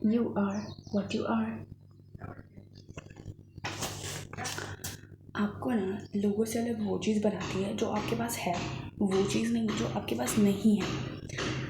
You are what you are. आपको ना लोगों से अलग वो चीज़ बनाती है जो आपके पास है, वो चीज़ नहीं जो आपके पास नहीं है।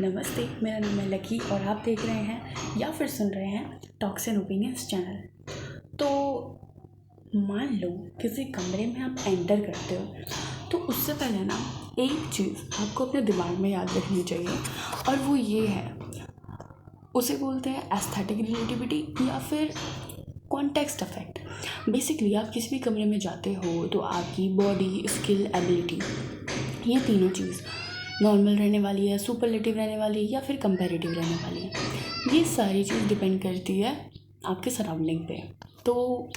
नमस्ते, मेरा नाम है लकी और आप देख रहे हैं या फिर सुन रहे हैं टॉक्स एंड ओपिनियंस चैनल। तो मान लो किसी कमरे में आप एंटर करते हो तो उससे पहले ना एक चीज़ आपको अपने दिमाग में याद रखनी चाहिए और वो ये है, उसे बोलते हैं एस्थेटिक रिलेटिविटी या फिर कॉन्टेक्स्ट इफेक्ट। बेसिकली आप किसी भी कमरे में जाते हो तो आपकी बॉडी, स्किल, एबिलिटी, ये तीनों चीज़ नॉर्मल रहने वाली है, सुपरलेटिव रहने वाली है या फिर कंपैरेटिव रहने वाली है। ये सारी चीज़ डिपेंड करती है आपके सराउंडिंग पे। तो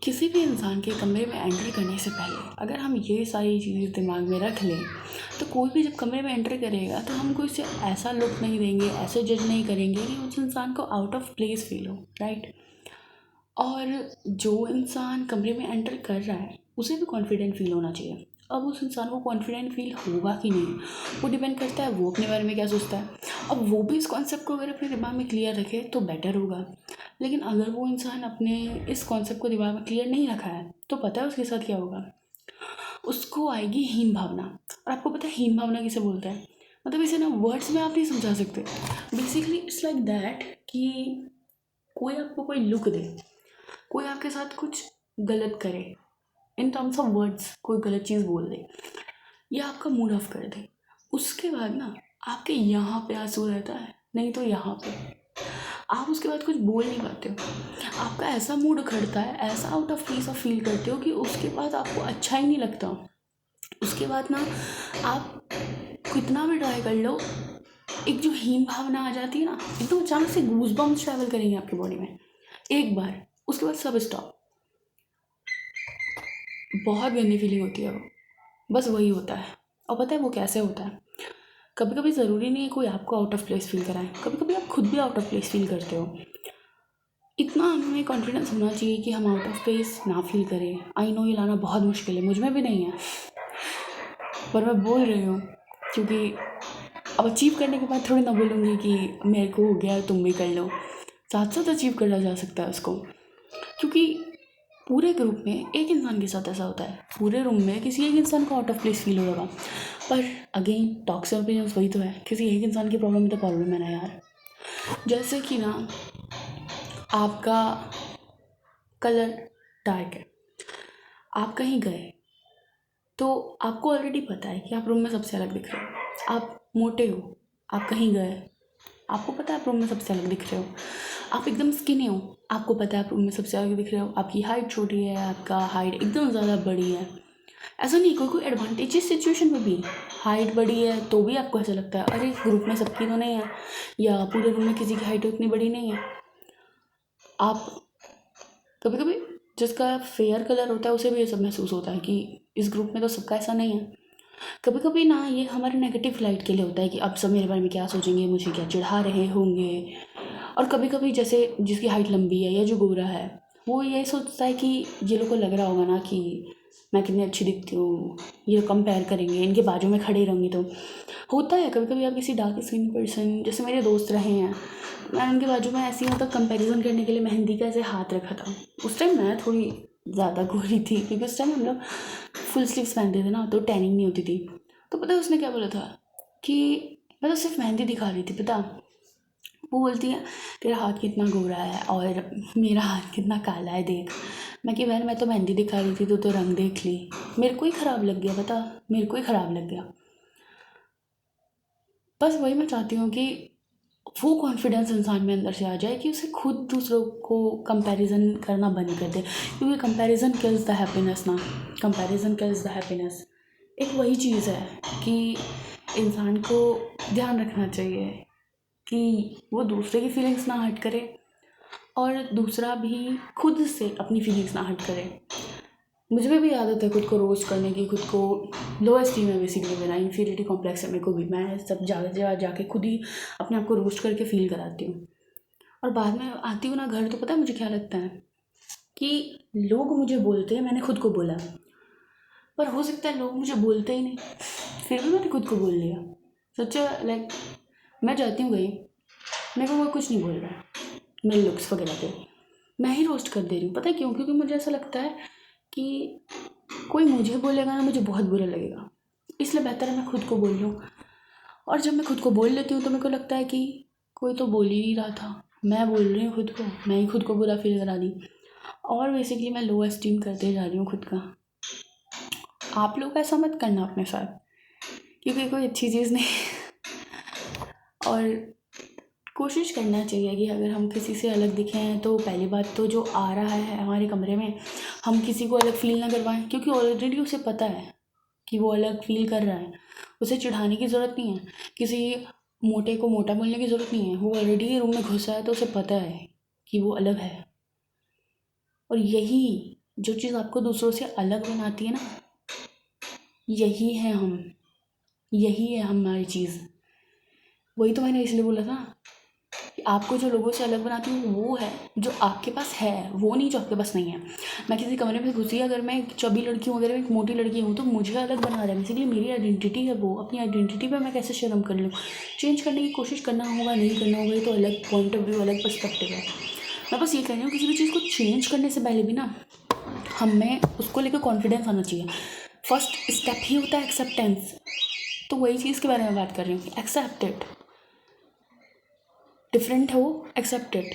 किसी भी इंसान के कमरे में एंटर करने से पहले अगर हम ये सारी चीज़ दिमाग में रख लें तो कोई भी जब कमरे में एंटर करेगा तो हम कोई से ऐसा लुक नहीं देंगे, ऐसे जज नहीं करेंगे कि उस इंसान को आउट ऑफ प्लेस फील हो, राइट। और जो इंसान कमरे में एंटर कर रहा है उसे भी कॉन्फिडेंट फील होना चाहिए। अब उस इंसान को कॉन्फिडेंट फील होगा कि नहीं वो डिपेंड करता है वो अपने बारे में क्या सोचता है। अब वो भी इस कॉन्सेप्ट को अगर अपने दिमाग में क्लियर रखे तो बेटर होगा, लेकिन अगर वो इंसान अपने इस कॉन्सेप्ट को दिमाग में क्लियर नहीं रखा है तो पता है उसके साथ क्या होगा, उसको आएगी हीन भावना। और आपको पता है हीन भावना किसे बोलते हैं? मतलब इसे ना वर्ड्स में आप नहीं समझा सकते। बेसिकली इट्स लाइक दैट कि कोई आपको कोई लुक दे, कोई आपके साथ कुछ गलत करे, इन टर्म्स ऑफ वर्ड्स कोई गलत चीज़ बोल दे या आपका मूड ऑफ कर दे, उसके बाद ना आपके यहाँ पे आंसू रहता है, नहीं तो यहाँ पे आप उसके बाद कुछ बोल नहीं पाते हो। आपका ऐसा मूड उखड़ता है, ऐसा out of place of feel करते हो कि उसके बाद आपको अच्छा ही नहीं लगता। उसके बाद ना आप कितना भी ट्राई कर लो, एक जो हीन भावना आ जाती है ना, एकदम अचानक से गूज बम्स ट्रैवल करेंगे आपकी बॉडी में एक बार, उसके बाद सब स्टॉप। बहुत गंदी फीलिंग होती है वो, बस वही होता है। और पता है वो कैसे होता है? कभी कभी ज़रूरी नहीं है कोई आपको आउट ऑफ प्लेस फील कराए, कभी कभी आप खुद भी आउट ऑफ प्लेस फील करते हो। इतना हमें कॉन्फिडेंस होना चाहिए कि हम आउट ऑफ प्लेस ना फील करें। आई नो ये लाना बहुत मुश्किल है, मुझ में भी नहीं है, पर मैं बोल रही हूँ क्योंकि अब अचीव करने के बाद थोड़ी ना बोलूँगी कि मेरे को हो गया तुम भी कर लो। साथ साथ अचीव करा जा सकता है उसको, क्योंकि पूरे ग्रुप में एक इंसान के साथ ऐसा होता है, पूरे रूम में किसी एक इंसान को आउट ऑफ प्लेस फील होगा। पर अगेन टॉक्स एंड ओपिनियंस वही तो है, किसी एक इंसान की प्रॉब्लम तो प्रॉब्लम है ना यार। जैसे कि ना आपका कलर डार्क है, आप कहीं गए तो आपको ऑलरेडी पता है कि आप रूम में सबसे अलग दिख रहे हो। आप मोटे हो, आप कहीं गए, आपको पता है आप रूम में सबसे अलग दिख रहे हो। आप एकदम स्किनी हो, आपको पता है आप रूम में सबसे अलग दिख रहे हो। आपकी हाइट छोटी है, आपका हाइट एकदम ज़्यादा बड़ी है। ऐसा नहीं, कोई कोई एडवांटेजेस सिचुएशन में भी हाइट बड़ी है तो भी आपको ऐसा लगता है अरे ग्रुप में सबकी तो नहीं है, या पूरे रूम में किसी की हाइट उतनी बड़ी नहीं है। आप कभी कभी जिसका फेयर कलर होता है उसे भी ये सब महसूस होता है कि इस ग्रुप में तो सबका ऐसा नहीं है। कभी कभी ना ये हमारे नेगेटिव लाइट के लिए होता है कि अब सब मेरे बारे में क्या सोचेंगे, मुझे क्या चिढ़ा रहे होंगे। और कभी कभी जैसे जिसकी हाइट लंबी है या जो गोरा है वो ये सोचता है कि ये लोग को लग रहा होगा ना कि मैं कितनी अच्छी दिखती हूँ, ये कंपेयर करेंगे, इनके बाजू में खड़े रहूँगी। तो होता है कभी कभी आप किसी डार्क स्किन पर्सन, जैसे मेरे दोस्त रहे हैं, मैं उनके बाजू में ऐसी मतलब कंपैरिजन करने के लिए मेहंदी का ऐसे हाथ रखा था। उस टाइम मैं थोड़ी ज़्यादा गोरी थी क्योंकि उस टाइम हम लोग फुल स्लीव्स पहनते थे ना, तो टैनिंग नहीं होती थी। तो पता है उसने क्या बोला था कि मैं तो सिर्फ मेहंदी दिखा रही थी, पता। वो बोलती है तेरा हाथ कितना गोरा है और मेरा हाथ कितना काला है देख। मैं कि बहन मैं तो मेहंदी दिखा रही थी, तो रंग देख ली। मेरे को ही ख़राब लग गया, पता, मेरे को ही ख़राब लग गया। बस वही मैं चाहती हूँ कि वो कॉन्फिडेंस इंसान में अंदर से आ जाए कि उसे खुद दूसरों को कंपैरिजन करना बंद कर दे, क्योंकि कंपैरिजन किल्स द हैप्पीनेस ना, कंपैरिजन किल्स द हैप्पीनेस। एक वही चीज़ है कि इंसान को ध्यान रखना चाहिए कि वो दूसरे की फीलिंग्स ना हर्ट करे और दूसरा भी खुद से अपनी फीलिंग्स ना हर्ट करे। मुझे भी आदत है खुद को रोस्ट करने की, खुद को लो एस्टीम है बेसिकली मेरा, इन्फीरियरिटी कॉम्प्लेक्स है मेरे को भी। मैं सब जाके खुद ही अपने आप को रोस्ट करके फील कराती हूँ। और बाद में आती हूँ ना घर, तो पता है मुझे क्या लगता है कि लोग मुझे बोलते हैं मैंने खुद को बोला, पर हो सकता है लोग मुझे बोलते ही नहीं, फिर भी मैंने खुद को बोल लिया। सोचा लाइक मैं जाती हूँ कहीं, मेरे को कोई कुछ नहीं बोल रहा है, मेरे लुक्स वगैरह पे, मैं ही रोस्ट कर दे रही हूँ। पता है क्यों? क्योंकि मुझे ऐसा लगता है कि कोई मुझे बोलेगा ना, मुझे बहुत बुरा लगेगा, इसलिए बेहतर है मैं खुद को बोल लूँ। और जब मैं खुद को बोल लेती हूँ तो मेरे को लगता है कि कोई तो बोल ही नहीं रहा था, मैं बोल रही हूँ खुद को, मैं ही खुद को बुरा फील करा दी, और बेसिकली मैं लो एस्टीम करते जा रही हूँ खुद का। आप लोग ऐसा मत करना अपने साथ, क्योंकि कोई अच्छी चीज़ नहीं। और कोशिश करना चाहिए कि अगर हम किसी से अलग दिखे हैं तो पहली बात तो जो आ रहा है हमारे कमरे में, हम किसी को अलग फील ना करवाएं, क्योंकि ऑलरेडी उसे पता है कि वो अलग फील कर रहा है। उसे चिढ़ाने की ज़रूरत नहीं है, किसी मोटे को मोटा बोलने की ज़रूरत नहीं है, वो ऑलरेडी रूम में घुसा है तो उसे पता है कि वो अलग है। और यही जो चीज़ आपको दूसरों से अलग बनाती है ना, यही है हम, यही है हमारी चीज़। वही तो मैंने इसलिए बोला था कि आपको जो लोगों से अलग बनाती है वो है जो आपके पास है, वो नहीं जो आपके पास नहीं है। मैं किसी कमरे में घुसी, अगर मैं एक चबी लड़की हूँ, अगर मैं एक मोटी लड़की हूँ, तो मुझे अलग बना रहा है, बेसिकली मेरी आइडेंटिटी है वो। अपनी आइडेंटिटी पे मैं कैसे शर्म कर लूँ? चेंज करने की कोशिश करना होगा, नहीं करना होगा, ये तो अलग पॉइंट ऑफ व्यू, अलग पर्सपेक्टिव है। मैं बस ये कह रही हूँ, किसी भी चीज़ को चेंज करने से पहले भी ना हमें उसको लेकर कॉन्फिडेंस आना चाहिए। फर्स्ट स्टेप ही होता है एक्सेप्टेंस। तो वही चीज़ के बारे में बात कर रही हूँ, एक्सेप्टेड। डिफरेंट हो, एक्सेप्टेड।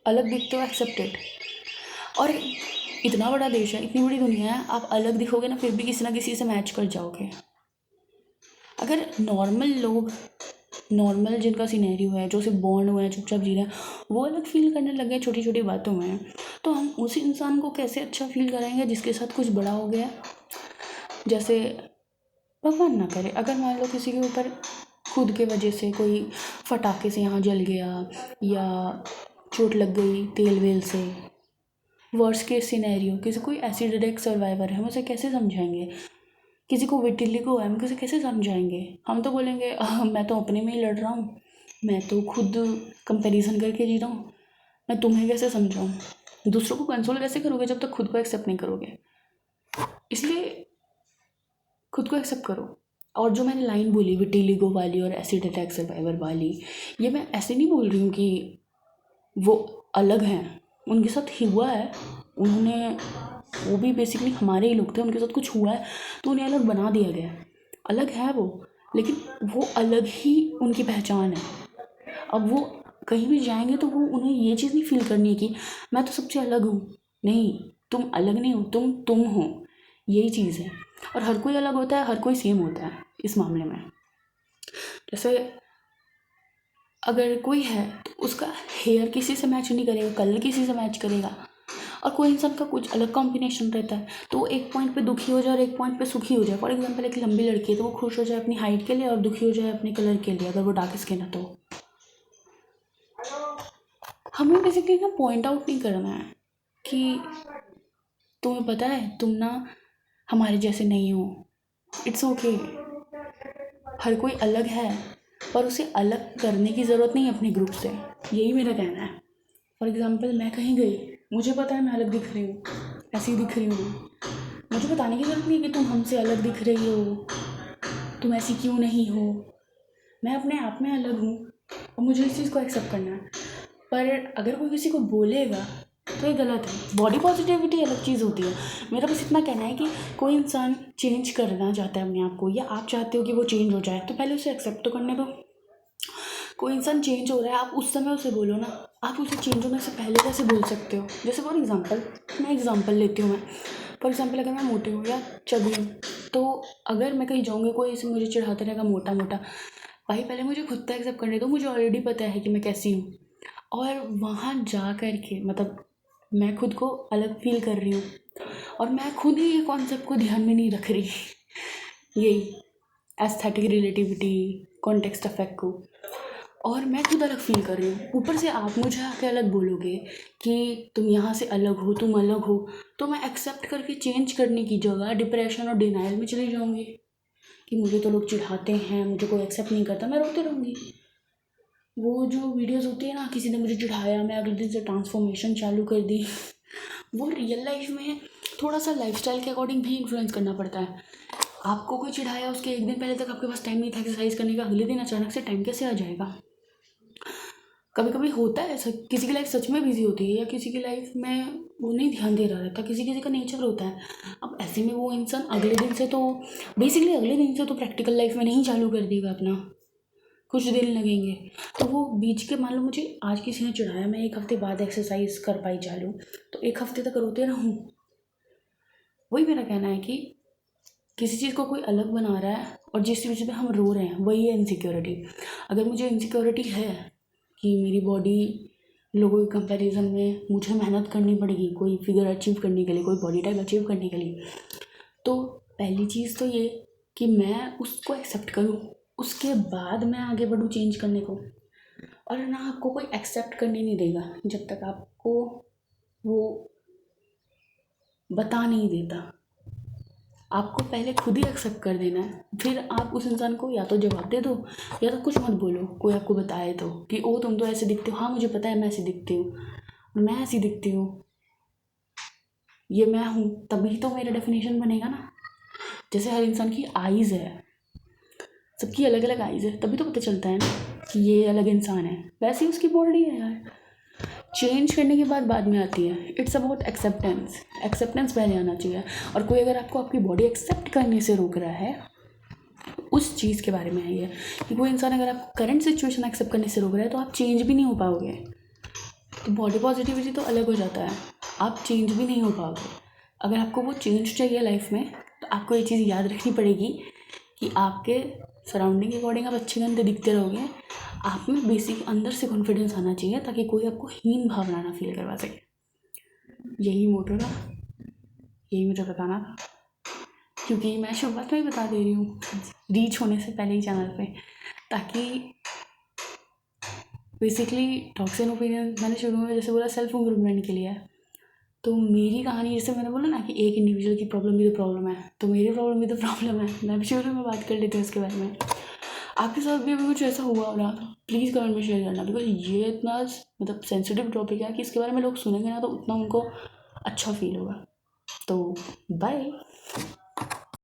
अलग दिखते हो, एक्सेप्टेड। और इतना बड़ा देश है, इतनी बड़ी दुनिया है, आप अलग दिखोगे ना फिर भी किसी ना किसी से मैच कर जाओगे। अगर नॉर्मल लोग, नॉर्मल जिनका सिनेरियो है, जो सिर्फ बॉर्न हुए हैं, चुपचाप जी रहे हैं, वो अलग फील करने लगे छोटी छोटी बातों में, तो हम उस इंसान को कैसे अच्छा फील कराएंगे जिसके साथ कुछ बड़ा हो गया? जैसे भगवान ना करे, अगर मान लो किसी के ऊपर खुद के वजह से कोई फटाके से यहाँ जल गया या चोट लग गई तेल वेल से, वर्स्ट केस सिनेरियो, किसी कोई एसिड अटैक सर्वाइवर है, हम उसे कैसे समझाएंगे? किसी को विटिलिगो है, हम किसे कैसे समझाएंगे? हम तो बोलेंगे मैं तो अपने में ही लड़ रहा हूँ, मैं तो खुद कंपैरिजन करके जी रहा हूँ, मैं तुम्हें कैसे समझाऊँ? दूसरों को कंसोल कैसे करोगे जब तक खुद को एक्सेप्ट नहीं करोगे? इसलिए खुद को एक्सेप्ट करो। और जो मैंने लाइन बोली विटिलिगो वाली और एसिड अटैक सर्वाइवर वाली, ये मैं ऐसे नहीं बोल रही हूँ कि वो अलग हैं, उनके साथ ही हुआ है, उन्होंने, वो भी बेसिकली हमारे ही लोग थे, उनके साथ कुछ हुआ है तो उन्हें अलग बना दिया गया है। अलग है वो, लेकिन वो अलग ही उनकी पहचान है। अब वो कहीं भी जाएंगे तो वो, उन्हें ये चीज़ नहीं फील करनी है कि मैं तो सबसे अलग हूँ। नहीं, तुम अलग नहीं हो, तुम हो, यही चीज़ है। और हर कोई अलग होता है, हर कोई सेम होता है इस मामले में। जैसे अगर कोई है तो उसका हेयर किसी से मैच नहीं करेगा, कलर किसी से मैच करेगा, और कोई इंसान का कुछ अलग कॉम्बिनेशन रहता है तो वो एक पॉइंट पे दुखी हो जाए और एक पॉइंट पे सुखी हो जाए। फॉर एग्जांपल एक लंबी लड़की है तो वो खुश हो जाए अपनी हाइट के लिए और दुखी हो जाए अपने कलर के लिए, अगर वो डार्क स्किन है तो। हमें बेसिकली ना पॉइंट आउट नहीं करना है कि तुम्हें पता है तुम ना हमारे जैसे नहीं हो, इट्स ओके। हर कोई अलग है, पर उसे अलग करने की ज़रूरत नहीं है अपने ग्रुप से, यही मेरा कहना है। फॉर एग्ज़ाम्पल मैं कहीं गई, मुझे पता है मैं अलग दिख रही हूँ, ऐसी दिख रही हूँ, मुझे बताने की ज़रूरत नहीं है कि तुम हमसे अलग दिख रही हो, तुम ऐसी क्यों नहीं हो। मैं अपने आप में अलग हूँ और मुझे इस चीज़ को एक्सेप्ट करना है। पर अगर कोई किसी को बोलेगा तो ये गलत है। बॉडी पॉजिटिविटी अलग चीज़ होती है। मेरा बस इतना कहना है कि कोई इंसान चेंज करना चाहता है अपने आप को, या आप चाहते हो कि वो चेंज हो जाए, तो पहले उसे एक्सेप्ट तो करने दो। कोई इंसान चेंज हो रहा है, आप उस समय उसे बोलो ना, आप उसे चेंज होने से पहले कैसे बोल सकते हो? जैसे फॉर एग्जांपल, मैं एग्जांपल लेती हूँ, मैं फॉर एग्जांपल अगर मैं मोटी हूँ या चबी हूँ, तो अगर मैं कहीं जाऊँगी कोई इसे मुझे चिढ़ाता रहेगा मोटा मोटा, भाई पहले मुझे खुद तो एक्सेप्ट करने दो, मुझे ऑलरेडी पता है कि मैं कैसी हूँ। और वहाँ जा कर के मतलब मैं खुद को अलग फील कर रही हूँ और मैं खुद ही ये कॉन्सेप्ट को ध्यान में नहीं रख रही, यही एस्थेटिक रिलेटिविटी, कॉन्टेक्स्ट इफेक्ट को, और मैं खुद अलग फील कर रही हूँ। ऊपर से आप मुझे आके अलग बोलोगे कि तुम यहाँ से अलग हो, तुम अलग हो, तो मैं एक्सेप्ट करके चेंज करने की जगह डिप्रेशन और डिनाइल में चली जाऊँगी कि मुझे तो लोग चिढ़ाते हैं, मुझे कोई एक्सेप्ट नहीं करता, मैं रोती रहूँगी। वो जो वीडियोस होती है ना, किसी ने मुझे चिढ़ाया, मैं अगले दिन से ट्रांसफॉर्मेशन चालू कर दी, वो रियल लाइफ में थोड़ा सा लाइफस्टाइल के अकॉर्डिंग भी इन्फ्लुएंस करना पड़ता है। आपको कोई चिढ़ाया, उसके एक दिन पहले तक आपके पास टाइम नहीं था एक्सरसाइज करने का, अगले दिन अचानक से टाइम कैसे आ जाएगा? कभी कभी होता है ऐसा, किसी की लाइफ सच में बिजी होती है या किसी की लाइफ में वो नहीं ध्यान दे रहा रहता, किसी किसी का नेचर होता है। अब ऐसे में वो इंसान अगले दिन से तो प्रैक्टिकल लाइफ में नहीं चालू कर देगा अपना, कुछ दिन लगेंगे। तो वो बीच के, मान लो मुझे आज किसी ने चिढ़ाया, मैं 1 हफ्ते बाद एक्सरसाइज कर पाई चालू, तो 1 हफ्ते तक रोते रहूँ? वही मेरा कहना है कि किसी चीज़ को कोई अलग बना रहा है और जिस चीज़ पे हम रो रहे हैं वही है इनसिक्योरिटी। अगर मुझे इनसिक्योरिटी है कि मेरी बॉडी लोगों के कंपैरिजन में मुझे मेहनत करनी पड़ेगी कोई फिगर अचीव करने के लिए, कोई बॉडी टाइप अचीव करने के लिए, तो पहली चीज़ तो ये कि मैं उसको एक्सेप्ट करूँ, उसके बाद मैं आगे बढ़ूँ चेंज करने को। और ना आपको कोई एक्सेप्ट करने नहीं देगा जब तक आपको वो बता नहीं देता। आपको पहले खुद ही एक्सेप्ट कर देना है, फिर आप उस इंसान को या तो जवाब दे दो या तो कुछ मत बोलो। कोई आपको बताए तो कि ओ तुम तो ऐसे दिखते हो, हाँ मुझे पता है मैं ऐसी दिखती हूँ, मैं ऐसी दिखती हूँ, ये मैं हूँ, तभी तो मेरा डेफिनेशन बनेगा ना। जैसे हर इंसान की आइज़ है, सबकी अलग अलग आइज़ है, तभी तो पता चलता है ना कि ये अलग इंसान है। वैसे ही उसकी बॉडी है यार, चेंज करने की बात बाद में आती है। इट्स अबाउट एक्सेप्टेंस, एक्सेप्टेंस पहले आना चाहिए। और कोई अगर आपको आपकी बॉडी एक्सेप्ट करने से रोक रहा है, उस चीज़ के बारे में है ये कि कोई इंसान अगर आपको करंट सिचुएशन एक्सेप्ट करने से रोक रहा है तो आप चेंज भी नहीं हो पाओगे। तो बॉडी पॉजिटिविटी तो अलग हो जाता है, आप चेंज भी नहीं हो पाओगे। अगर आपको वो चेंज चाहिए लाइफ में तो आपको ये चीज़ याद रखनी पड़ेगी कि आपके सराउंडिंग के अकॉर्डिंग आप अच्छे गंदे दिखते रहोगे, आप में बेसिक अंदर से कॉन्फिडेंस आना चाहिए ताकि कोई आपको हीन भावना ना फील करवा सके। यही मोटो था, यही मुझे बताना था, क्योंकि मैं शुरुआत में ही बता दे रही हूँ रीच होने से पहले ही चैनल पे, ताकि बेसिकली टॉक्स एंड ओपिनियन मैंने शुरू में जैसे बोला सेल्फ इम्प्रूवमेंट के लिए है। तो मेरी कहानी जैसे मैंने बोला ना कि एक इंडिविजुअल की प्रॉब्लम भी तो प्रॉब्लम है, तो मेरी प्रॉब्लम भी तो प्रॉब्लम है, मैं भी शुरू में बात कर लेती हूँ उसके बारे में। आपके साथ भी अभी कुछ ऐसा हुआ हो ना तो प्लीज़ कमेंट में शेयर करना, बिकॉज ये इतना मतलब सेंसिटिव टॉपिक है कि इसके बारे में लोग सुनेंगे ना तो उतना उनको अच्छा फील होगा। तो बाय।